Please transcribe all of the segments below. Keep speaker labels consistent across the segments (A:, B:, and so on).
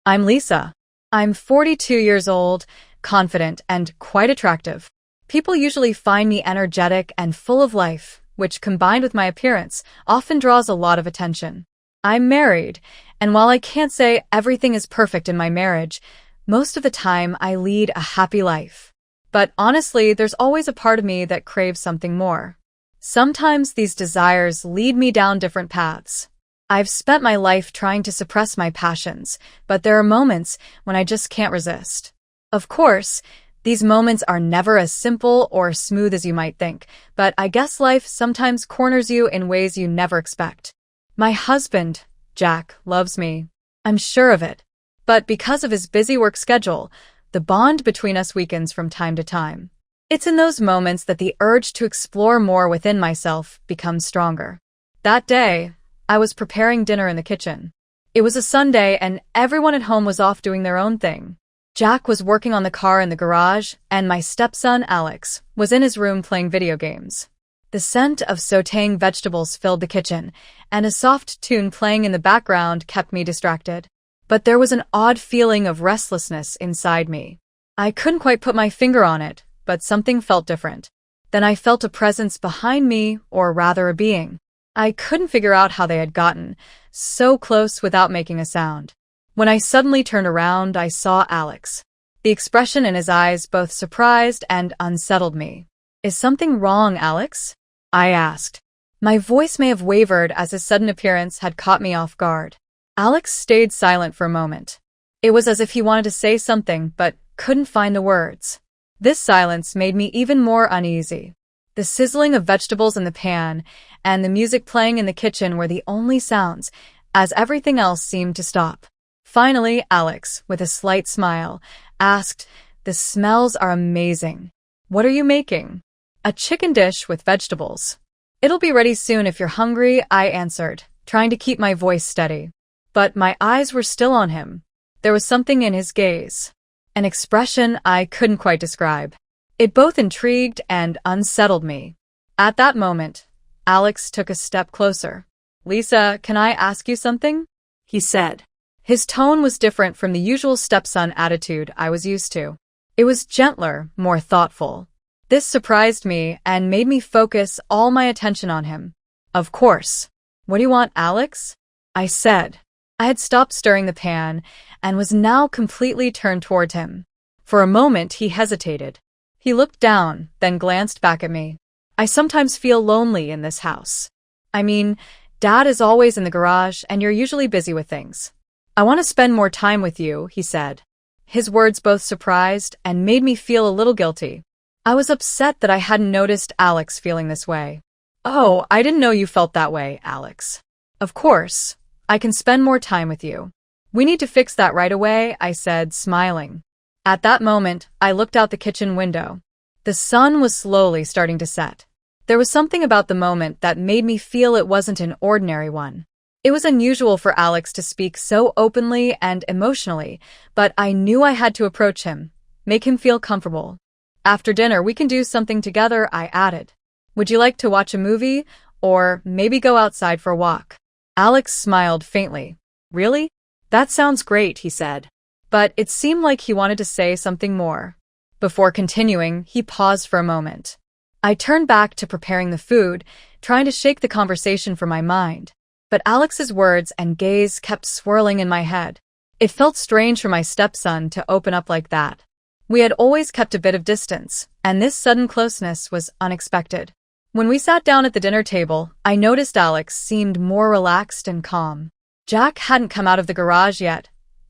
A: I'm Lisa. I'm 42 years old, confident, and quite attractive. People usually find me energetic and full of life, which combined with my appearance often draws a lot of attention. I'm married, and while I can't say everything is perfect in my marriage, most of the time I lead a happy life. But honestly, there's always a part of me that craves something more. Sometimes these desires lead me down different paths. I've spent my life trying to suppress my passions, but there are moments when I just can't resist. Of course, these moments are never as simple or smooth as you might think, but I guess life sometimes corners you in ways you never expect. My husband, Jack, loves me. I'm sure of it. But because of his busy work schedule, the bond between us weakens from time to time. It's in those moments that the urge to explore more within myself becomes stronger. That day, I was preparing dinner in the kitchen. It was a Sunday and everyone at home was off doing their own thing. Jack was working on the car in the garage, and my stepson, Alex, was in his room playing video games. The scent of sautéing vegetables filled the kitchen, and a soft tune playing in the background kept me distracted. But there was an odd feeling of restlessness inside me. I couldn't quite put my finger on it, but something felt different. Then I felt a presence behind me, or rather a being. I couldn't figure out how they had gotten so close without making a sound. When I suddenly turned around, I saw Alex. The expression in his eyes both surprised and unsettled me. "Is something wrong, Alex?" I asked. My voice may have wavered as his sudden appearance had caught me off guard. Alex stayed silent for a moment. It was as if he wanted to say something but couldn't find the words. This silence made me even more uneasy. The sizzling of vegetables in the pan and the music playing in the kitchen were the only sounds, as everything else seemed to stop. Finally, Alex, with a slight smile, asked, "The smells are amazing. What are you making?" "A chicken dish with vegetables." "It'll be ready soon if you're hungry," I answered, trying to keep my voice steady. But my eyes were still on him. There was something in his gaze, an expression I couldn't quite describe. It both intrigued and unsettled me. At that moment, Alex took a step closer. "Lisa, can I ask you something?" he said. His tone was different from the usual stepson attitude I was used to. It was gentler, more thoughtful. This surprised me and made me focus all my attention on him. "Of course. What do you want, Alex?" I said. I had stopped stirring the pan and was now completely turned toward him. For a moment, he hesitated. He looked down, then glanced back at me. "I sometimes feel lonely in this house. I mean, Dad is always in the garage and you're usually busy with things. I want to spend more time with you," he said. His words both surprised and made me feel a little guilty. I was upset that I hadn't noticed Alex feeling this way. "Oh, I didn't know you felt that way, Alex." "Of course, I can spend more time with you. We need to fix that right away," I said, smiling. At that moment, I looked out the kitchen window. The sun was slowly starting to set. There was something about the moment that made me feel it wasn't an ordinary one. It was unusual for Alex to speak so openly and emotionally, but I knew I had to approach him, make him feel comfortable. "After dinner, we can do something together," I added. "Would you like to watch a movie, or maybe go outside for a walk?" Alex smiled faintly. "Really? That sounds great," he said. But it seemed like he wanted to say something more. Before continuing, he paused for a moment. I turned back to preparing the food, trying to shake the conversation from my mind. But Alex's words and gaze kept swirling in my head. It felt strange for my stepson to open up like that. We had always kept a bit of distance, and this sudden closeness was unexpected. When we sat down at the dinner table, I noticed Alex seemed more relaxed and calm. Jack hadn't come out of the garage yet,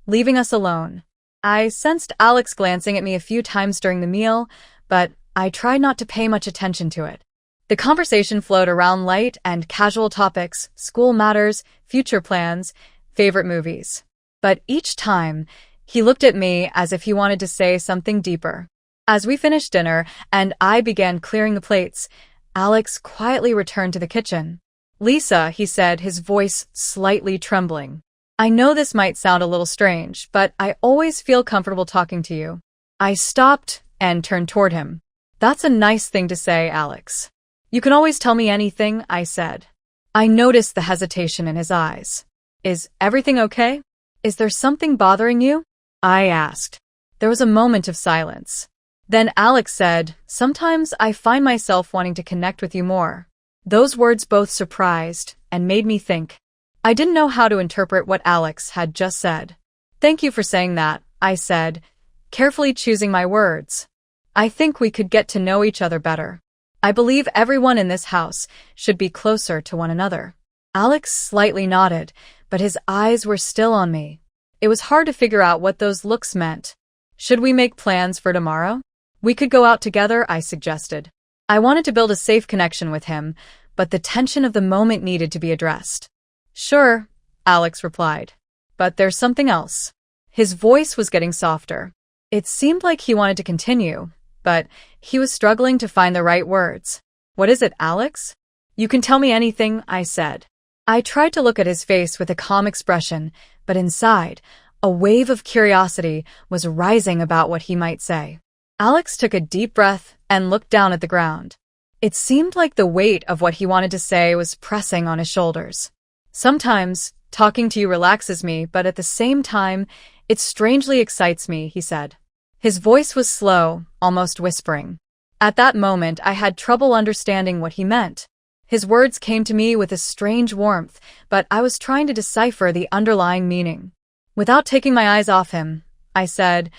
A: leaving us alone. I sensed Alex glancing at me a few times during the meal, but I tried not to pay much attention to it. The conversation flowed around light and casual topics, school matters, future plans, favorite movies. But each time, he looked at me as if he wanted to say something deeper. As we finished dinner and I began clearing the plates, Alex quietly returned to the kitchen. "Lisa," he said, his voice slightly trembling. "I know this might sound a little strange, but I always feel comfortable talking to you." I stopped and turned toward him. "That's a nice thing to say, Alex. You can always tell me anything," I said. I noticed the hesitation in his eyes. "Is everything okay?" Is there something bothering you? I asked. There was a moment of silence. Then Alex said, "Sometimes I find myself wanting to connect with you more." Those words both surprised and made me think. I didn't know how to interpret what Alex had just said. "Thank you for saying that," I said, carefully choosing my words. "I think we could get to know each other better. I believe everyone in this house should be closer to one another." Alex slightly nodded, but his eyes were still on me. It was hard to figure out what those looks meant. "Should we make plans for tomorrow? We could go out together," I suggested. I wanted to build a safe connection with him, but the tension of the moment needed to be addressed. "Sure," Alex replied. "But there's something else." His voice was getting softer. It seemed like he wanted to continue, but he was struggling to find the right words. "What is it, Alex?" "You can tell me anything," I said. I tried to look at his face with a calm expression, but inside, a wave of curiosity was rising about what he might say. Alex took a deep breath and looked down at the ground. It seemed like the weight of what he wanted to say was pressing on his shoulders. "Sometimes, talking to you relaxes me, but at the same time, it strangely excites me," he said. His voice was slow, almost whispering. At that moment, I had trouble understanding what he meant. His words came to me with a strange warmth, but I was trying to decipher the underlying meaning. Without taking my eyes off him, I said,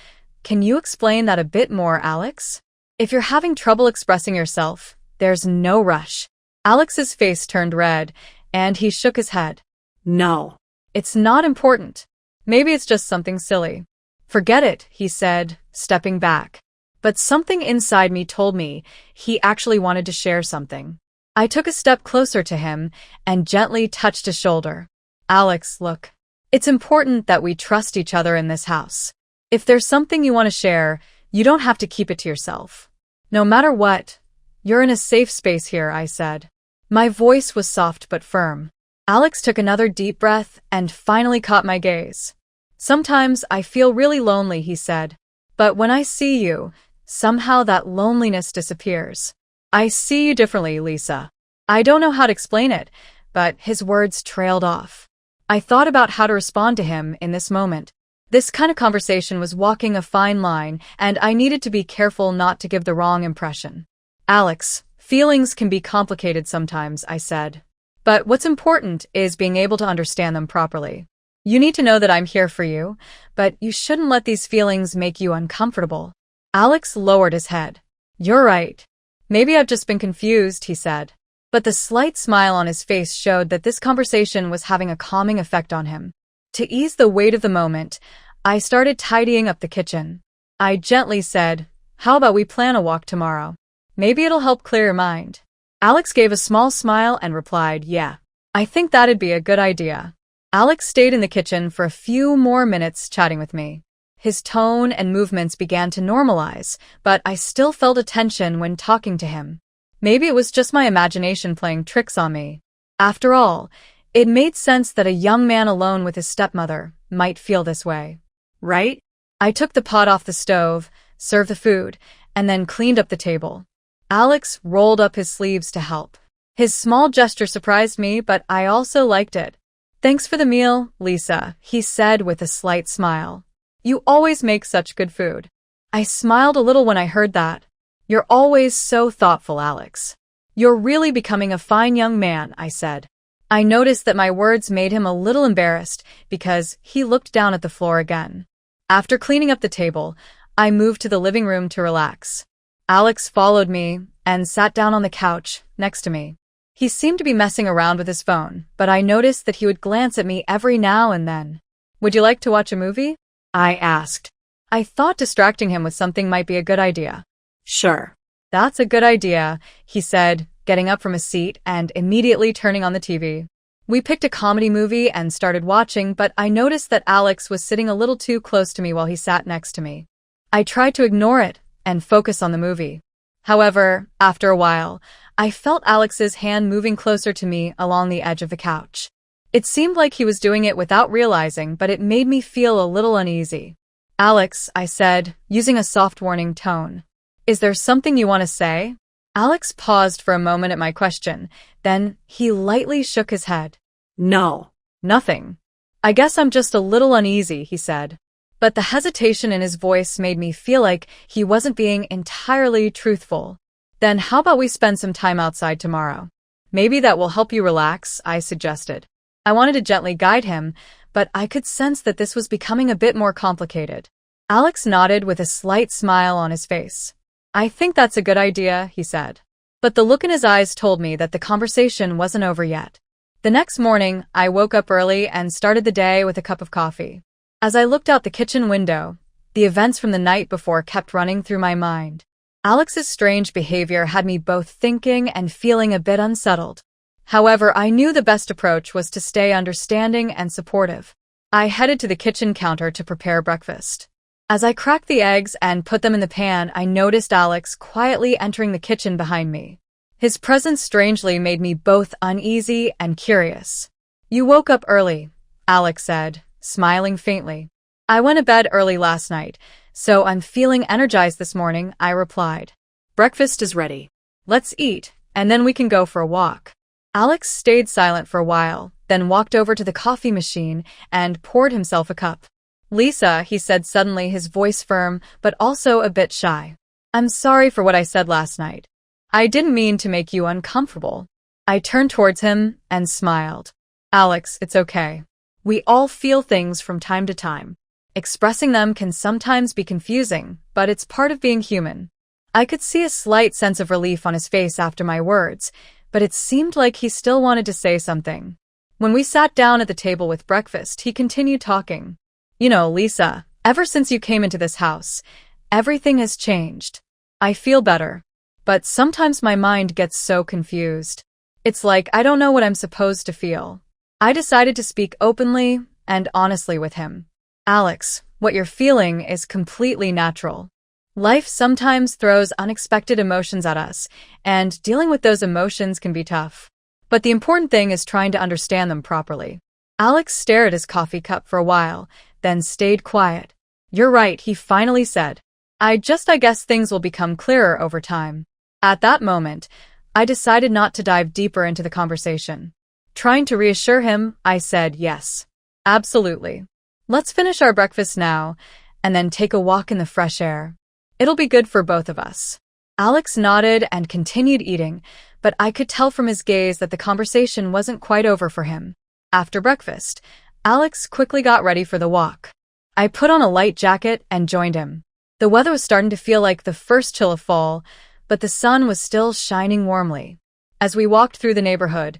A: "Can you explain that a bit more, Alex? If you're having trouble expressing yourself, there's no rush." Alex's face turned red, and he shook his head. "No. It's not important. Maybe it's just something silly." "Forget it," he said, stepping back. But something inside me told me he actually wanted to share something. I took a step closer to him and gently touched his shoulder. "Alex, look. It's important that we trust each other in this house. If there's something you want to share, you don't have to keep it to yourself. No matter what, you're in a safe space here," I said. My voice was soft but firm. Alex took another deep breath and finally caught my gaze. "Sometimes I feel really lonely," he said. "But when I see you, somehow that loneliness disappears. I see you differently, Lisa." I don't know how to explain it, but his words trailed off. I thought about how to respond to him in this moment. This kind of conversation was walking a fine line, and I needed to be careful not to give the wrong impression. "Alex, feelings can be complicated sometimes," I said. "But what's important is being able to understand them properly. You need to know that I'm here for you, but you shouldn't let these feelings make you uncomfortable." Alex lowered his head. "You're right. Maybe I've just been confused," he said. But the slight smile on his face showed that this conversation was having a calming effect on him. To ease the weight of the moment, I started tidying up the kitchen. I gently said, "How about we plan a walk tomorrow? Maybe it'll help clear your mind." Alex gave a small smile and replied, "Yeah, I think that'd be a good idea." Alex stayed in the kitchen for a few more minutes chatting with me. His tone and movements began to normalize, but I still felt a tension when talking to him. Maybe it was just my imagination playing tricks on me. After all, it made sense that a young man alone with his stepmother might feel this way, right? I took the pot off the stove, served the food, and then cleaned up the table. Alex rolled up his sleeves to help. His small gesture surprised me, but I also liked it. "Thanks for the meal, Lisa," he said with a slight smile. "You always make such good food." I smiled a little when I heard that. "You're always so thoughtful, Alex. You're really becoming a fine young man," I said. I noticed that my words made him a little embarrassed because he looked down at the floor again. After cleaning up the table, I moved to the living room to relax. Alex followed me and sat down on the couch next to me. He seemed to be messing around with his phone, but I noticed that he would glance at me every now and then. "Would you like to watch a movie?" I asked. I thought distracting him with something might be a good idea. "Sure. That's a good idea," he said, getting up from his seat and immediately turning on the TV. We picked a comedy movie and started watching, but I noticed that Alex was sitting a little too close to me while he sat next to me. I tried to ignore it and focus on the movie. However, after a while, I felt Alex's hand moving closer to me along the edge of the couch. It seemed like he was doing it without realizing, but it made me feel a little uneasy. "Alex," I said, using a soft warning tone. "Is there something you want to say?" Alex paused for a moment at my question, then he lightly shook his head. "No, nothing." I guess I'm just a little uneasy, he said. But the hesitation in his voice made me feel like he wasn't being entirely truthful. Then how about we spend some time outside tomorrow? Maybe that will help you relax, I suggested. I wanted to gently guide him, but I could sense that this was becoming a bit more complicated. Alex nodded with a slight smile on his face. I think that's a good idea, he said. But the look in his eyes told me that the conversation wasn't over yet. The next morning, I woke up early and started the day with a cup of coffee. As I looked out the kitchen window, the events from the night before kept running through my mind. Alex's strange behavior had me both thinking and feeling a bit unsettled. However, I knew the best approach was to stay understanding and supportive. I headed to the kitchen counter to prepare breakfast. As I cracked the eggs and put them in the pan, I noticed Alex quietly entering the kitchen behind me. His presence strangely made me both uneasy and curious. You woke up early, Alex said, smiling faintly. I went to bed early last night, so I'm feeling energized this morning, I replied. Breakfast is ready. Let's eat, and then we can go for a walk. Alex stayed silent for a while, then walked over to the coffee machine and poured himself a cup. Lisa, he said suddenly, his voice firm, but also a bit shy. I'm sorry for what I said last night. I didn't mean to make you uncomfortable. I turned towards him and smiled. Alex, it's okay. We all feel things from time to time. Expressing them can sometimes be confusing, but it's part of being human. I could see a slight sense of relief on his face after my words, but it seemed like he still wanted to say something. When we sat down at the table with breakfast, he continued talking. You know, Lisa, ever since you came into this house, everything has changed. I feel better, but sometimes my mind gets so confused. It's like I don't know what I'm supposed to feel. I decided to speak openly and honestly with him. Alex, what you're feeling is completely natural. Life sometimes throws unexpected emotions at us, and dealing with those emotions can be tough. But the important thing is trying to understand them properly. Alex stared at his coffee cup for a while, then stayed quiet. You're right, he finally said. I guess things will become clearer over time. At that moment, I decided not to dive deeper into the conversation. Trying to reassure him, I said yes. Absolutely. Let's finish our breakfast now, and then take a walk in the fresh air. It'll be good for both of us. Alex nodded and continued eating, but I could tell from his gaze that the conversation wasn't quite over for him. After breakfast, Alex quickly got ready for the walk. I put on a light jacket and joined him. The weather was starting to feel like the first chill of fall, but the sun was still shining warmly. As we walked through the neighborhood,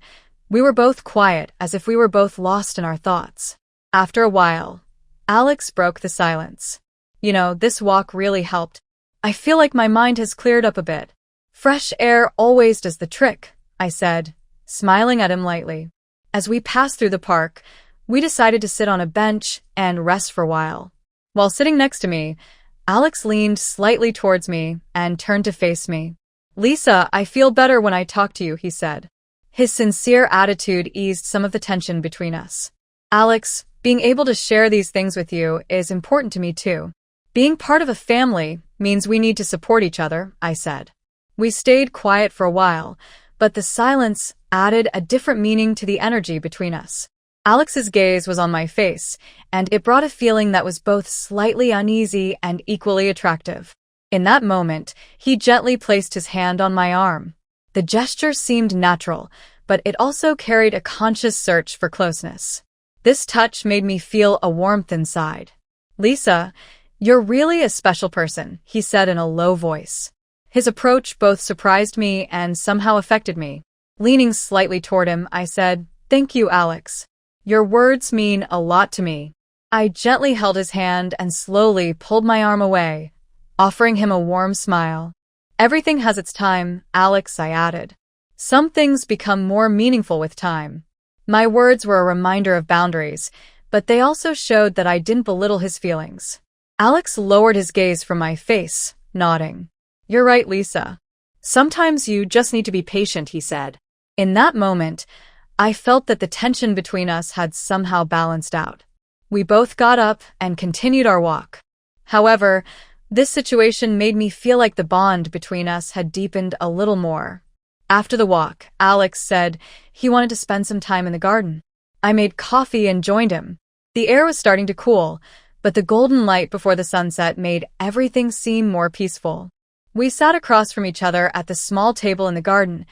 A: we were both quiet, as if we were both lost in our thoughts. After a while, Alex broke the silence. You know, this walk really helped. I feel like my mind has cleared up a bit. Fresh air always does the trick, I said, smiling at him lightly. As we passed through the park, we decided to sit on a bench and rest for a while. While sitting next to me, Alex leaned slightly towards me and turned to face me. Lisa, I feel better when I talk to you, he said. His sincere attitude eased some of the tension between us. Alex, being able to share these things with you is important to me too. Being part of a family means we need to support each other, I said. We stayed quiet for a while, but the silence added a different meaning to the energy between us. Alex's gaze was on my face, and it brought a feeling that was both slightly uneasy and equally attractive. In that moment, he gently placed his hand on my arm. The gesture seemed natural, but it also carried a conscious search for closeness. This touch made me feel a warmth inside. Lisa, you're really a special person, he said in a low voice. His approach both surprised me and somehow affected me. Leaning slightly toward him, I said, Thank you, Alex. Your words mean a lot to me. I gently held his hand and slowly pulled my arm away, offering him a warm smile. Everything has its time, Alex, I added. Some things become more meaningful with time. My words were a reminder of boundaries, but they also showed that I didn't belittle his feelings. Alex lowered his gaze from my face, nodding. You're right, Lisa. Sometimes you just need to be patient, he said. In that moment, I felt that the tension between us had somehow balanced out. We both got up and continued our walk. However, this situation made me feel like the bond between us had deepened a little more. After the walk, Alex said he wanted to spend some time in the garden. I made coffee and joined him. The air was starting to cool, but the golden light before the sunset made everything seem more peaceful. We sat across from each other at the small table in the garden,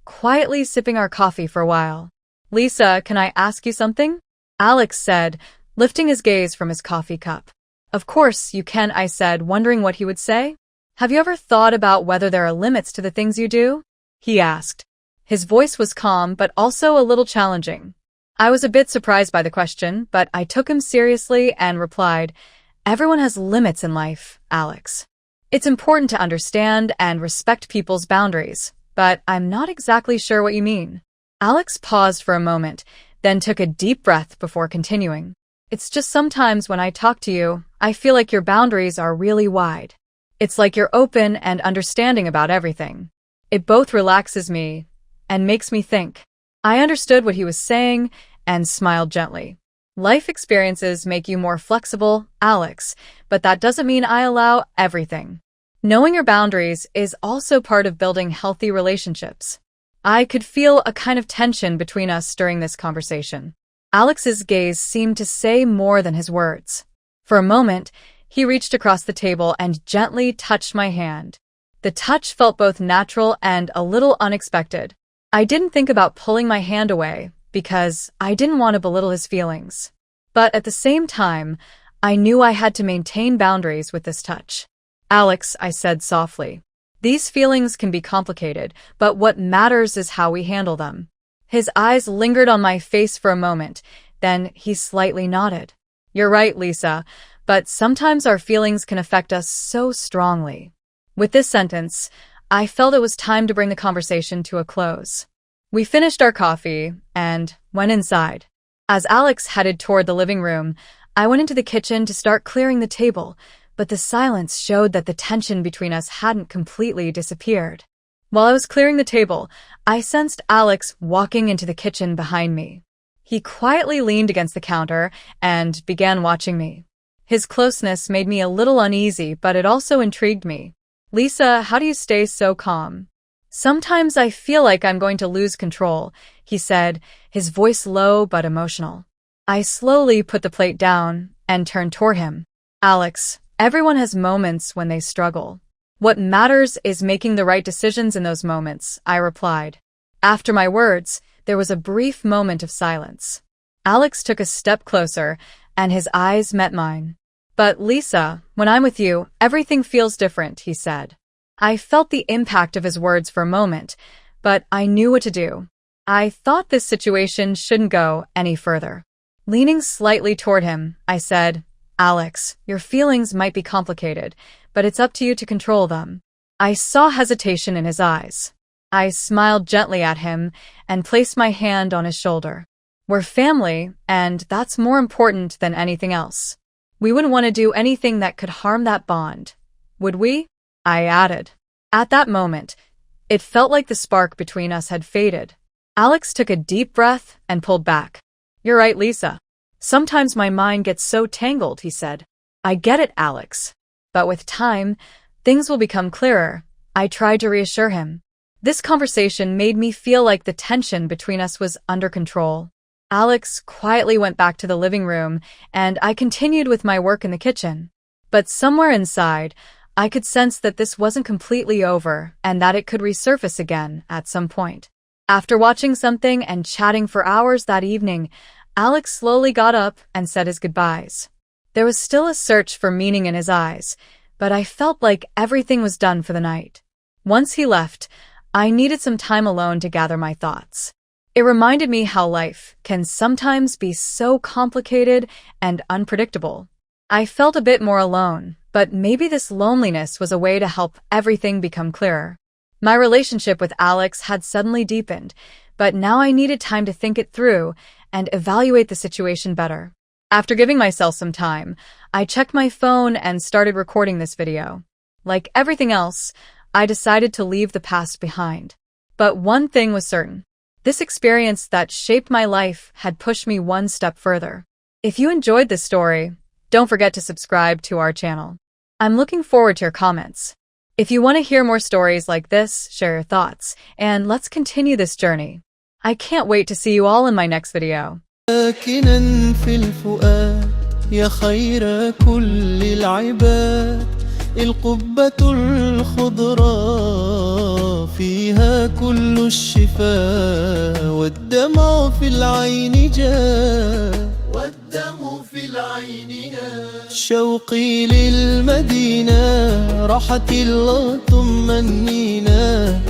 A: quietly sipping our coffee for a while. "Lisa, can I ask you something?" Alex said, lifting his gaze from his coffee cup. "Of course you can," I said, wondering what he would say. "Have you ever thought about whether there are limits to the things you do?" he asked. His voice was calm, but also a little challenging. I was a bit surprised by the question, but I took him seriously and replied, "Everyone has limits in life, Alex. It's important to understand and respect people's boundaries, but I'm not exactly sure what you mean." Alex paused for a moment, then took a deep breath before continuing. "It's just sometimes when I talk to you, I feel like your boundaries are really wide. It's like you're open and understanding about everything. It both relaxes me and makes me think." I understood what he was saying and smiled gently. "Life experiences make you more flexible, Alex, but that doesn't mean I allow everything. Knowing your boundaries is also part of building healthy relationships." I could feel a kind of tension between us during this conversation. Alex's gaze seemed to say more than his words. For a moment, he reached across the table and gently touched my hand. The touch felt both natural and a little unexpected. I didn't think about pulling my hand away because I didn't want to belittle his feelings. But at the same time, I knew I had to maintain boundaries with this touch. "Alex," I said softly, "these feelings can be complicated, but what matters is how we handle them." His eyes lingered on my face for a moment, then he slightly nodded. "You're right, Lisa, but sometimes our feelings can affect us so strongly." With this sentence, I felt it was time to bring the conversation to a close. We finished our coffee and went inside. As Alex headed toward the living room, I went into the kitchen to start clearing the table, but the silence showed that the tension between us hadn't completely disappeared. While I was clearing the table, I sensed Alex walking into the kitchen behind me. He quietly leaned against the counter and began watching me. His closeness made me a little uneasy, but it also intrigued me. "Lisa, how do you stay so calm?" "Sometimes I feel like I'm going to lose control," he said, his voice low but emotional. I slowly put the plate down and turned toward him. "Alex, everyone has moments when they struggle. What matters is making the right decisions in those moments," I replied. After my words, there was a brief moment of silence. Alex took a step closer, and his eyes met mine. "But Lisa, when I'm with you, everything feels different," he said. I felt the impact of his words for a moment, but I knew what to do. I thought this situation shouldn't go any further. Leaning slightly toward him, I said, "Alex, your feelings might be complicated, but it's up to you to control them." I saw hesitation in his eyes. I smiled gently at him and placed my hand on his shoulder. "We're family, and that's more important than anything else. We wouldn't want to do anything that could harm that bond, would we?" I added. At that moment, it felt like the spark between us had faded. Alex took a deep breath and pulled back. "You're right, Lisa. Sometimes my mind gets so tangled," he said. "I get it, Alex. But with time, things will become clearer." I tried to reassure him. This conversation made me feel like the tension between us was under control. Alex quietly went back to the living room, and I continued with my work in the kitchen. But somewhere inside, I could sense that this wasn't completely over and that it could resurface again at some point. After watching something and chatting for hours that evening, Alex slowly got up and said his goodbyes. There was still a search for meaning in his eyes, but I felt like everything was done for the night. Once he left, I needed some time alone to gather my thoughts. It reminded me how life can sometimes be so complicated and unpredictable. I felt a bit more alone, but maybe this loneliness was a way to help everything become clearer. My relationship with Alex had suddenly deepened, but now I needed time to think it through and evaluate the situation better. After giving myself some time, I checked my phone and started recording this video. Like everything else, I decided to leave the past behind. But one thing was certain. This experience that shaped my life had pushed me one step further. If you enjoyed this story, don't forget to subscribe to our channel. I'm looking forward to your comments. If you want to hear more stories like this, share your thoughts, and let's continue this journey. I can't wait to see you all in my next video.
B: ساكنا في الفؤاد يا خير كل العباد، القبة الخضراء فيها كل الشفاء، والدمع في العين جاء، والدم في العين جاء. شوقي للمدينة راحتي الله تمنينا،